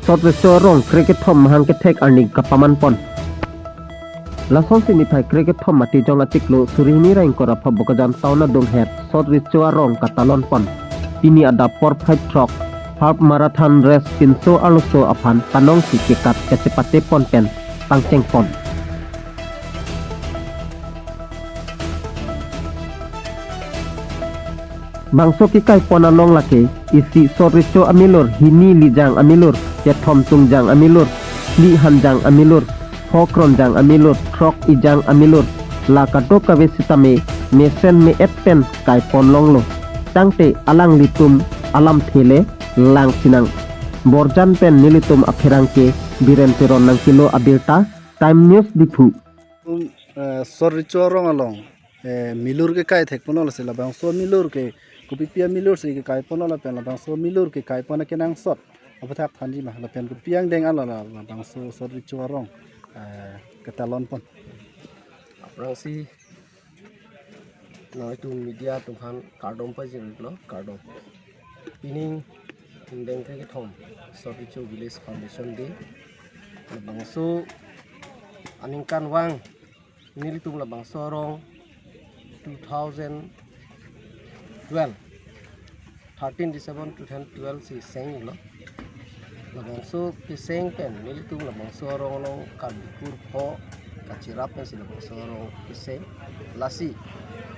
Sot Recho Arong Cricket Thom Mahang kethek arni kapaman pon. Lasong siniphay cricket thom mati jong atiklo surihini rain kora phabokajan tauna dong het Sot Recho Arong katalon pon. Pini ada por 5 trok half marathon race 300 aluso aphan tanong si kekat kecepate pon pen pangceng pon. Bangso kikai ponalong lake isi Sot Recho amilur hini lijang amilur ya thom tungjang amilur li hanjang amilur hokronjang amilur trok ijang amilur la kato kawe sitame mesen me etten kai ponlong lo tangte alang litum alam thele lang sinang borjan pen nilitum apherangke biren peron nang kilo abirta time news dipu Sot Recho Arong along milur ke kai thek ponol se labang so milur ke kupipia milur se ke kai ponol pen labang so milur ke kai pona ke nang sot apathak thanji ma pen kupiang deng ala labang so Sot Recho Arong ketalon pon aprang si noi tu media tuhan kardom pa jeng lo kardom pining ingdeng ke thom Sot Recho village foundation de labang so aningkan wang ini litung labang sorong 2012 13 December 2012 si seng lo labang so ki seng pen ini litung labang sorong long kalbikur po kacirap pen si labang sorong ki seng lasi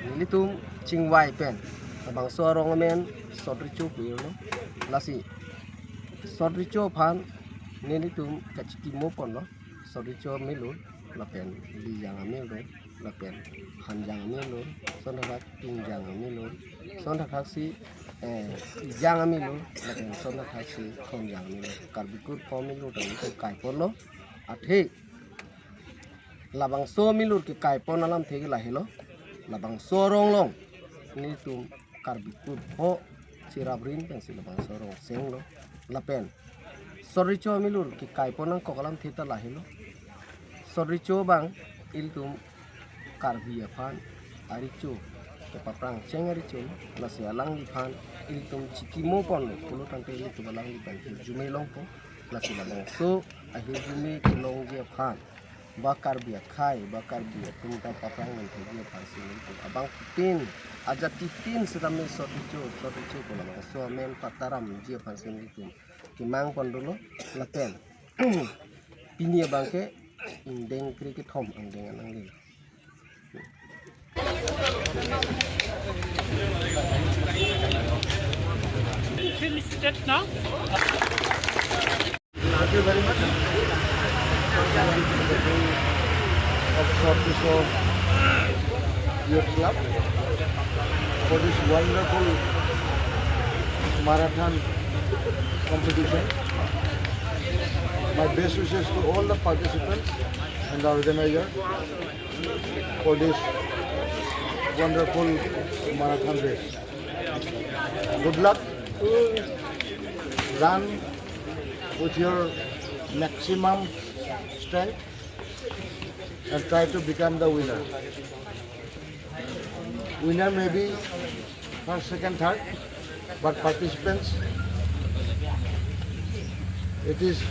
ini litung cingwai pen labang sorong men Sot Recho kuyo lo lasi Sot Recho phan ini litung kacikimo pon lo Sot Recho melu lapen lijang amil lo lapen hanjang amil lo sondak tungjang amil lo sondak si jang amil lo lapen sondak si khonjang amil lo kalbikur pomil lo dan itu kai pon lo athe labang so milur ke kai pon alam thege lahilo labang sorong long ini tu kalbikur po sirabrin pen si labang sorong seng lo lapen Sot Recho milur ke kai pon ang kokalam theta lahilo Sot Recho bang iltum karbi aphan aricho ke paprang ceng aricho lasi alang di phan iltum cikimo pon lo pulo tante iltum alang di pan jume long po lasi labang so akhir jume kilong je phan bakar bi khai bakar bi tumta paprang nang thegi phan sin iltum abang tin aja titin sedame Sot Recho ko labang so men pataram je phan sin iltum kimang pon dulu laten pini bangke ingdeng cricket home ingdeng anang ni Finished now. Thank you very much of Sot Recho Youth Club for this wonderful marathon competition. My best wishes to all the participants and the organizer for this wonderful marathon race. Good luck. Run with your maximum strength and try to become the winner. Winner may be first, second, third, but participants, it is